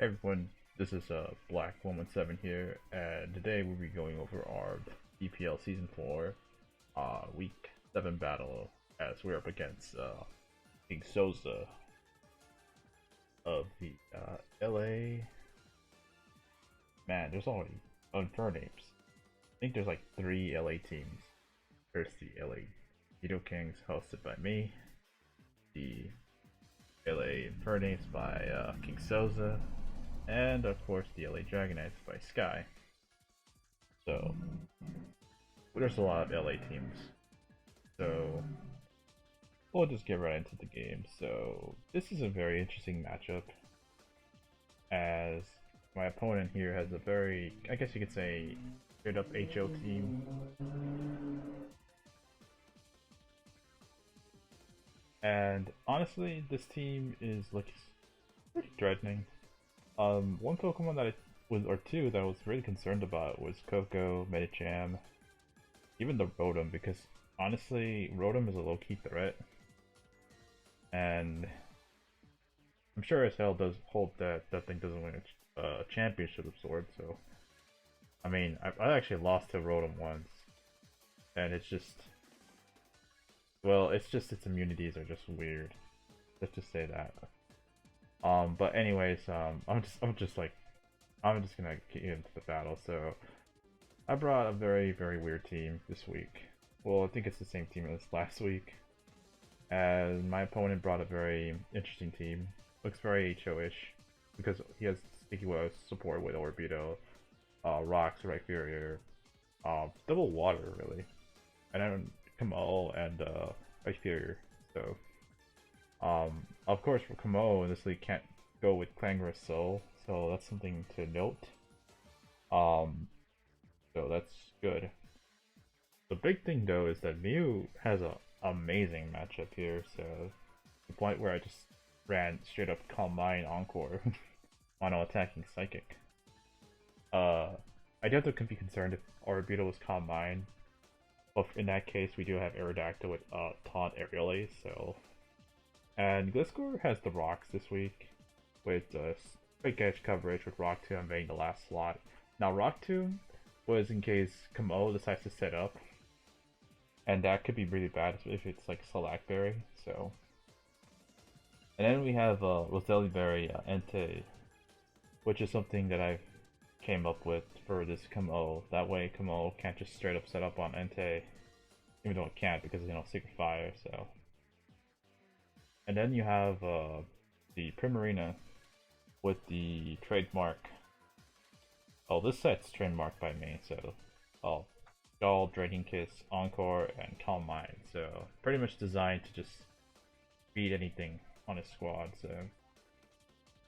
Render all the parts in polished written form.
Everyone, this is Black 117 here, and today we'll be going over our BPL Season 4 Week 7 battle as we're up against King Sosa of the LA. Man, there's already Infernapes. I think there's like 3 LA teams. There's the LA Nidokings hosted by me, the LA Infernapes by King Sosa, and of course the LA Dragonites by Sky. So there's a lot of LA teams. So we'll just get right into the game. So this is a very interesting matchup, as my opponent here has a very, I guess you could say, straight up HO team. And honestly, this team is like pretty threatening. One Pokemon that I was, or two, that I was really concerned about was Coco, Medicham, even the Rotom, because honestly, Rotom is a low-key threat. And I'm sure as hell does hold that that thing doesn't win a championship of sorts, so I mean, I actually lost to Rotom once, and it's just, well, it's just its immunities are just weird. Let's just say that. But anyways, I'm just gonna get into the battle. So I brought a very weird team this week. Well, I think it's the same team as last week. And my opponent brought a very interesting team. Looks very HO-ish because he has Sticky Web support with Orbeatle, Rocks, Rhyperior, double water really, and then Kommo and Rhyperior. So of course for Kommo, this league can't go with Clangorous Soul, so that's something to note. Um, so that's good. The big thing though is that Mew has a amazing matchup here, so the point where I just ran straight up Calm Mind Encore mono attacking Psychic. I do have to be concerned if Orbeatle was Calm Mind, but in that case we do have Aerodactyl with Taunt Aerial Ace, so. And Gliscor has the Rocks this week with Quick Edge coverage with Rock Tomb being the last slot. Now Rock Tomb was in case Kommo decides to set up, and that could be really bad if it's like Salakberry, so. And then we have Roselliberry Entei, which is something that I've came up with for this Kommo. That way Kommo can't just straight up set up on Entei, even though it can't because, you know, Secret Fire, so. And then you have the Primarina with the trademark. Oh, this set's trademarked by me, so Doll, Draining Kiss, Encore, and Calm Mind. So pretty much designed to just beat anything on his squad. So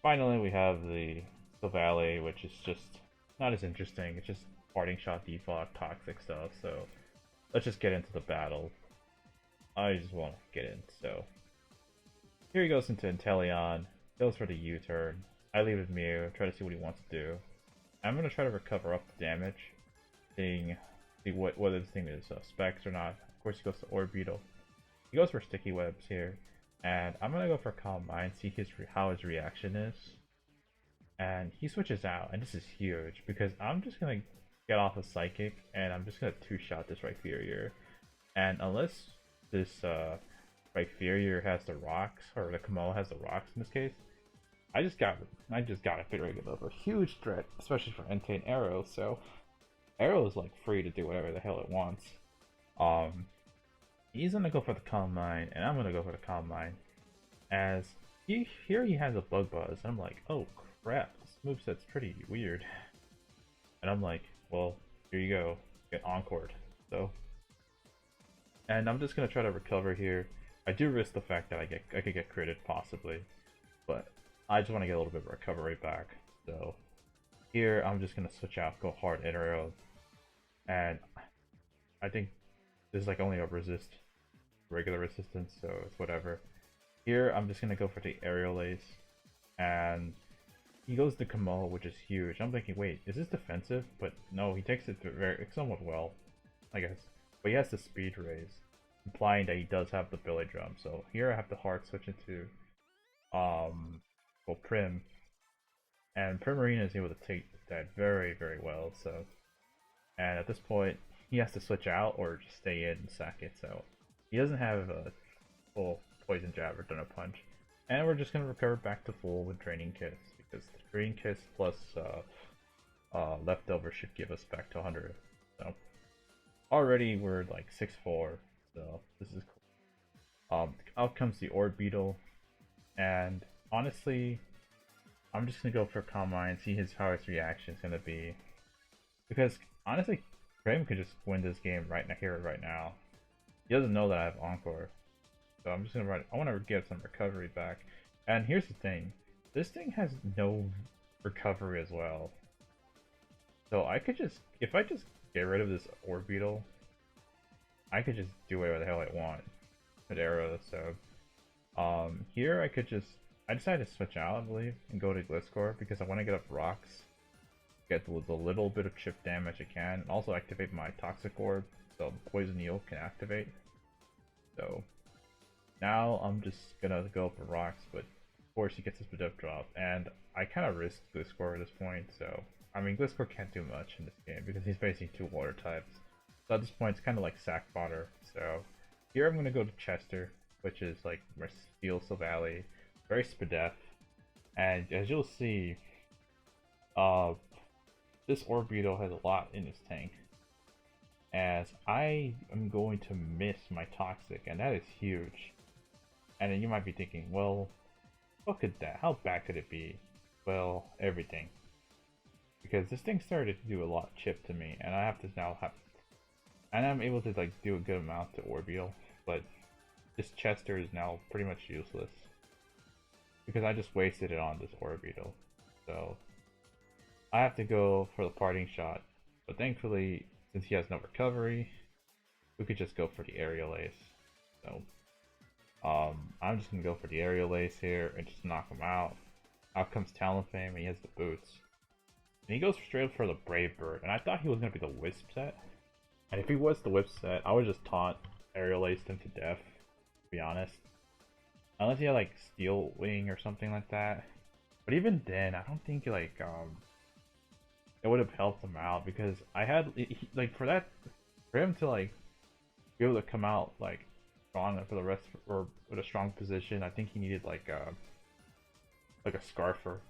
finally, we have the Valley, which is just not as interesting. It's just parting shot default, toxic stuff. So let's just get into the battle. I just want to get in. So here he goes into Inteleon, goes for the U-turn. I leave with Mew, try to see what he wants to do. I'm gonna try to recover up the damage, see whether this thing is specs or not. Of course, he goes to Orbeatle. He goes for Sticky Webs here, and I'm gonna go for Calm Mind, see how his reaction is. And he switches out, and this is huge because I'm just gonna get off a Psychic, and I'm just gonna two-shot this Rhyperior. And unless this Rhyperior has the Rocks, or the Kommo has the Rocks in this case, I just gotta figure it out a huge threat, especially for Entei and Aero. So Aero is like free to do whatever the hell it wants. He's gonna go for the Calm Mind, and I'm gonna go for the Calm Mind. As here he has a Bug Buzz, and I'm like, oh crap, this moveset's pretty weird. And I'm like, well, here you go, get Encored. So, and I'm just gonna try to recover here. I do risk the fact that I could get critted possibly, but I just want to get a little bit of recovery back. So here I'm just gonna switch out, go hard Aero, and I think this is like only a regular resistance, so it's whatever. Here I'm just gonna go for the Aerial Ace, and he goes to Kommo, which is huge. I'm thinking, wait, is this defensive? But no, he takes it somewhat well, I guess. But he has the Speed Raise, implying that he does have the Billy Drum. So here I have to hard switch into well, Prim, and Primarina is able to take that very, very well. So, and at this point, he has to switch out or just stay in and sack it. So, he doesn't have a full Poison Jab or Donut Punch. And we're just gonna recover back to full with Draining Kiss because the Draining Kiss plus leftover should give us back to 100. So already we're like 6-4. So this is cool. Out comes the Orbeatle, and honestly, I'm just gonna go for Kommo and see his how his reaction is gonna be, because honestly, Graham could just win this game right here, right now. He doesn't know that I have Encore, so I'm just gonna run. I want to get some recovery back. And here's the thing: this thing has no recovery as well. So I could just, if I just get rid of this Orbeatle, I could just do whatever the hell I want with Aero. So here I could just, I decided to switch out, I believe, and go to Gliscor because I want to get up rocks, get the little bit of chip damage I can, and also activate my Toxic Orb so Poison Eel can activate. So now I'm just gonna go for rocks, but of course he gets his Bedef drop, and I kind of risked Gliscor at this point. So I mean, Gliscor can't do much in this game because he's facing 2 water types. So at this point, it's kind of like sack fodder. So here I'm gonna go to Chester, which is like my Steel Valley, very Spadef, and as you'll see, this Orbeatle has a lot in his tank. As I am going to miss my Toxic, and that is huge. And then you might be thinking, well, what could that? How bad could it be? Well, everything. Because this thing started to do a lot of chip to me, and I have to now have, and I'm able to like do a good amount to Orbeatle, but this Chester is now pretty much useless because I just wasted it on this Orbeatle. So I have to go for the parting shot, but thankfully, since he has no recovery, we could just go for the Aerial Ace. So I'm just gonna go for the Aerial Ace here and just knock him out. Out comes Talonflame, and he has the boots. And he goes straight for the Brave Bird, and I thought he was gonna be the Wisp set. And if he was the Wisp set, I would just taunt Aerial Ace him to death, to be honest. Unless he had like Steel Wing or something like that. But even then, I don't think like it would have helped him out, because I had like for him to like be able to come out like strong for the rest, or with a strong position, I think he needed like a Scarfer.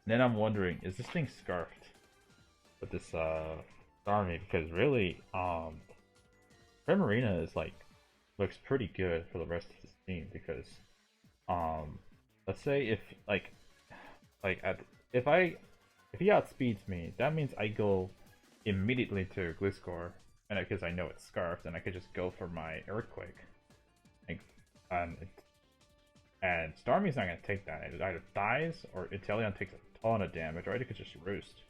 And then I'm wondering, is this thing scarfed with this army? Because really, Primarina is like looks pretty good for the rest of his team, because let's say if if he outspeeds me, that means I go immediately to Gliscor, and because I know it's scarfed, and I could just go for my Earthquake. And Starmie's not gonna take that. It either dies or Inteleon takes a ton of damage, or it could just roost.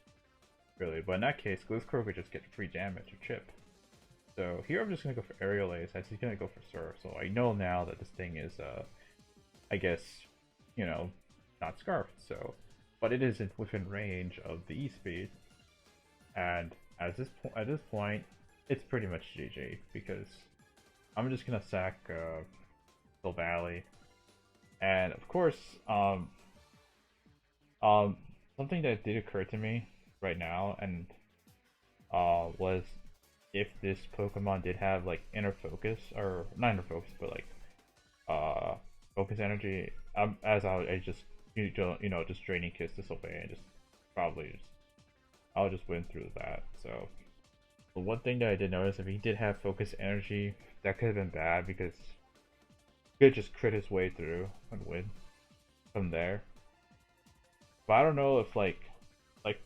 Really, but in that case, Gliscor could just get free damage or chip. So here I'm just gonna go for Aerial Ace, as he's gonna go for Surf. So I know now that this thing is, I guess, you know, not scarfed. So, but it isn't within range of the E-Speed. And at this point, it's pretty much GG, because I'm just gonna sack Steel Valley. And of course, something that did occur to me right now, and was if this Pokemon did have like inner focus, or not inner focus, but like focus energy, I just just Draining Kiss this away and just I'll just win through that. So the one thing that I did notice, if he did have focus energy, that could have been bad, because he could just crit his way through and win from there. But I don't know if like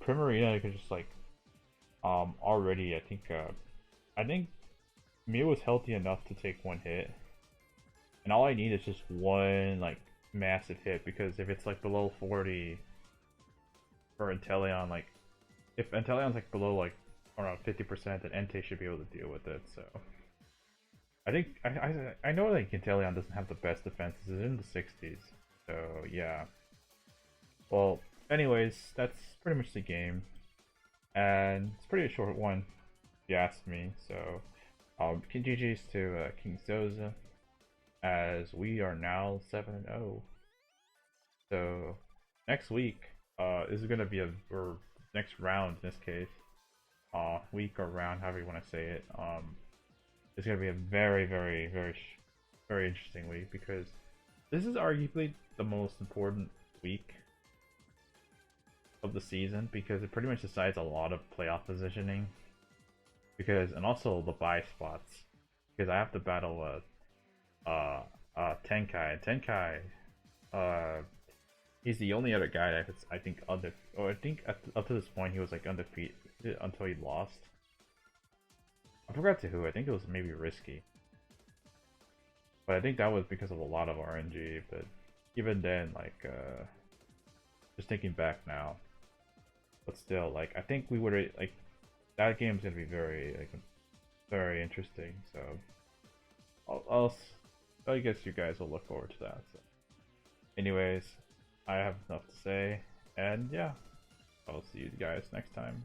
Primarina could just like already, I think Mew was healthy enough to take one hit, and all I need is just one like massive hit, because if it's like below 40 for Inteleon, like if Inteleon's like below like around 50%, then Entei should be able to deal with it. So I think I know that Inteleon doesn't have the best defenses, it's in the 60s. So yeah. Well, anyways, that's pretty much the game, and it's pretty a short one, if you ask me. So GG's to King Sosa, as we are now 7-0. So next week This is gonna be a or next round in this case, week or round, however you want to say it. It's gonna be a very interesting week because this is arguably the most important week of the season because it pretty much decides a lot of playoff positioning. Because and also the buy spots because I have to battle Tenkai. And Tenkai, uh, he's the only other guy that's I think I think up to this point he was like undefeated until he lost. I forgot to who. I think it was maybe Risky, but I think that was because of a lot of RNG. But even then, like, just thinking back now, but still, like, I think we would like that game's gonna be very interesting. So I guess you guys will look forward to that. So. Anyways, I have enough to say, and yeah, I'll see you guys next time.